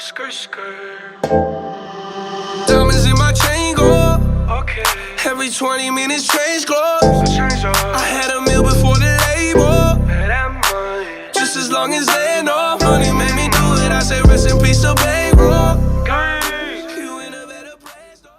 Skirt, skirt. Diamonds in my chain go up. Okay. Every 20 minutes change clothes. I had a meal before the label. Just as long as they know money made me do it. I say rest in peace to bankroll. You in a better place, dog.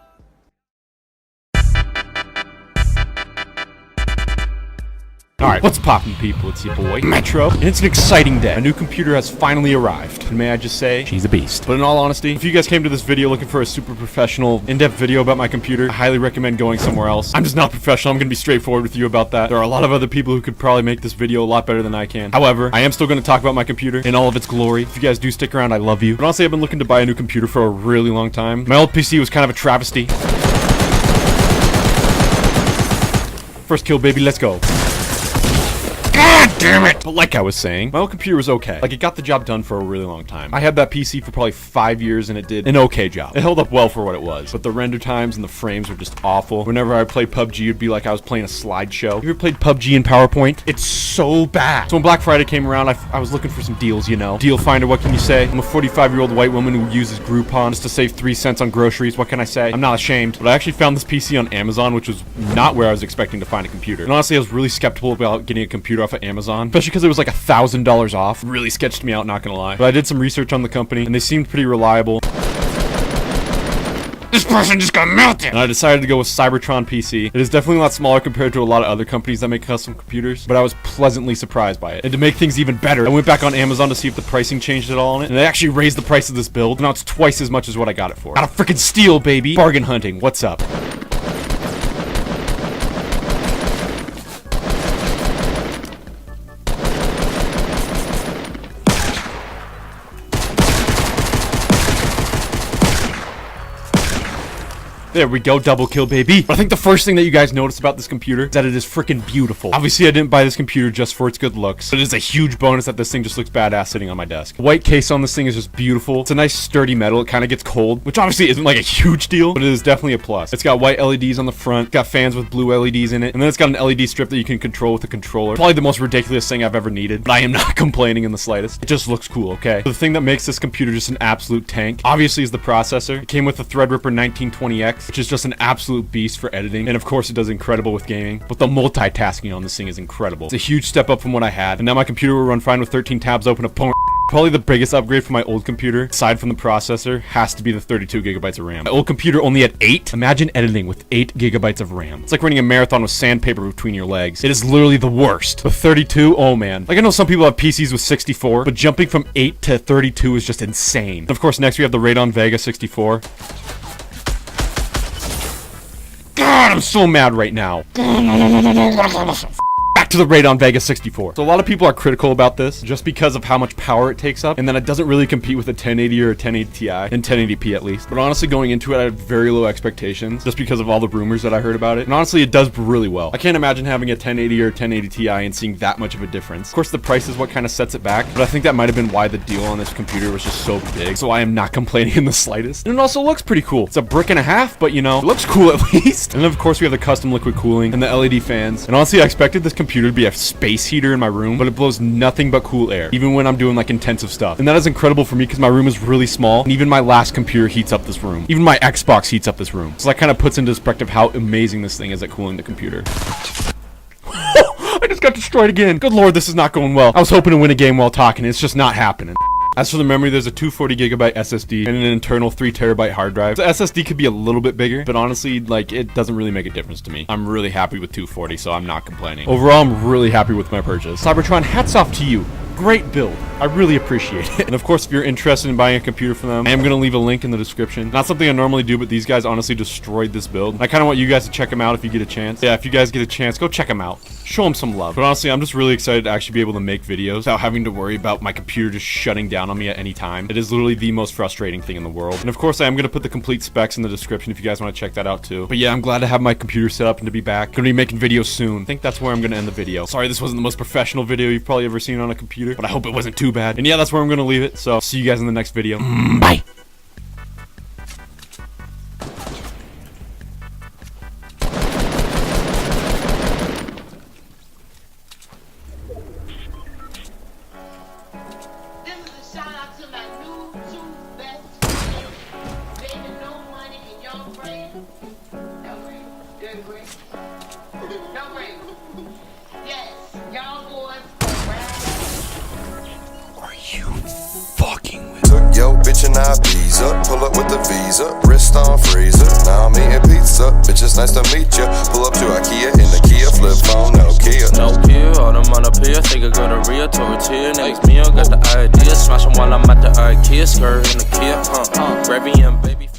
Alright, what's poppin', people? It's your boy, Metro, and it's an exciting day. A new computer has finally arrived, and may I just say, she's a beast. But in all honesty, if you guys came to this video looking for a super professional, in-depth video about my computer, I highly recommend going somewhere else. I'm just not professional. I'm gonna be straightforward with you about that. There are a lot of other people who could probably make this video a lot better than I can. However, I am still gonna talk about my computer in all of its glory. If you guys do stick around, I love you. But honestly, I've been looking to buy a new computer for a really long time. My old PC was kind of a travesty. First kill, baby, let's go. God damn it! But like I was saying, my old computer was okay. Like, it got the job done for a really long time. I had that PC for probably 5 years, and it did an okay job. It held up well for what it was, but the render times and the frames were just awful. Whenever I played PUBG, it'd be like I was playing a slideshow. You ever played PUBG in PowerPoint? It's so bad. So when Black Friday came around, I was looking for some deals, you know. Deal finder, what can you say? I'm a 45-year-old white woman who uses Groupon just to save 3 cents on groceries. What can I say? I'm not ashamed. But I actually found this PC on Amazon, which was not where I was expecting to find a computer. And honestly, I was really skeptical about getting a computer off of Amazon, especially because it was like $1,000 off. Really sketched me out, not gonna lie. But I did some research on the company, and they seemed pretty reliable. This person just got melted! And I decided to go with Cybertron PC. It is definitely a lot smaller compared to a lot of other companies that make custom computers, but I was pleasantly surprised by it. And to make things even better, I went back on Amazon to see if the pricing changed at all on it, and they actually raised the price of this build, and now it's twice as much as what I got it for. Got a freaking steal, baby! Bargain hunting, what's up? There we go, double kill, baby. But I think the first thing that you guys notice about this computer is that it is freaking beautiful. Obviously, I didn't buy this computer just for its good looks, but it is a huge bonus that this thing just looks badass sitting on my desk. The white case on this thing is just beautiful. It's a nice sturdy metal. It kind of gets cold, which obviously isn't like a huge deal, but it is definitely a plus. It's got white LEDs on the front, it's got fans with blue LEDs in it, and then it's got an LED strip that you can control with a controller. Probably the most ridiculous thing I've ever needed, but I am not complaining in the slightest. It just looks cool, okay? The thing that makes this computer just an absolute tank, obviously, is the processor. It came with the Threadripper 1920X, which is just an absolute beast for editing, and of course it does incredible with gaming, but the multitasking on this thing is incredible. It's a huge step up from what I had, and now my computer will run fine with 13 tabs open up. Probably the biggest upgrade from my old computer, aside from the processor, has to be the 32 gigabytes of RAM. My old computer only had 8. Imagine editing with 8 gigabytes of RAM. It's like running a marathon with sandpaper between your legs. It is literally the worst. With 32, oh man. Like, I know some people have PCs with 64, but jumping from 8 to 32 is just insane. And of course, next we have the Radeon Vega 64. God, I'm so mad right now. Back to the Radeon Vega 64. So a lot of people are critical about this just because of how much power it takes up, and then it doesn't really compete with a 1080 or a 1080 Ti, in 1080p at least. But honestly, going into it, I had very low expectations just because of all the rumors that I heard about it. And honestly, it does really well. I can't imagine having a 1080 or 1080 Ti and seeing that much of a difference. Of course, the price is what kind of sets it back, but I think that might have been why the deal on this computer was just so big. So I am not complaining in the slightest. And it also looks pretty cool. It's a brick and a half, but you know, it looks cool at least. And then of course we have the custom liquid cooling and the LED fans. And honestly, I expected this computer to be a space heater in my room, but it blows nothing but cool air, even when I'm doing like intensive stuff. And that is incredible for me because my room is really small, and even my last computer heats up this room. Even my Xbox heats up this room. So that kind of puts into perspective how amazing this thing is at cooling the computer. I just got destroyed again. Good lord, this is not going well. I was hoping to win a game while talking. It's just not happening. As for the memory, there's a 240 gigabyte SSD and an internal 3 terabyte hard drive. The SSD could be a little bit bigger, but honestly, like, it doesn't really make a difference to me. I'm really happy with 240, so I'm not complaining. Overall, I'm really happy with my purchase. Cybertron, hats off to you. Great build. I really appreciate it. And of course, if you're interested in buying a computer from them, I am going to leave a link in the description. Not something I normally do, but these guys honestly destroyed this build. And I kind of want you guys to check them out if you get a chance. Yeah, if you guys get a chance, go check them out. Show them some love. But honestly, I'm just really excited to actually be able to make videos without having to worry about my computer just shutting down on me at any time. It is literally the most frustrating thing in the world. And of course, I am going to put the complete specs in the description if you guys want to check that out too. But yeah, I'm glad to have my computer set up and to be back. Going to be making videos soon. I think that's where I'm going to end the video. Sorry, this wasn't the most professional video you've probably ever seen on a computer, but I hope it wasn't too bad. And yeah, that's where I'm going to leave it. So see you guys in the next video. Bye. This is a shout out to my new two best Good break. No break. Yes, y'all boys. Are you fucking with? Took yo bitch and I bees up, pull up with the visa, wrist on freezer. Now I'm eating pizza, bitch it's nice to meet ya. Pull up to IKEA in the Kia, flip phone, no Kia. No Kia, all them on a pier, think I go to Rio, tortilla. Next meal, got the idea, smash 'em while I'm at the IKEA, skirt in the Kia, Radeon, baby.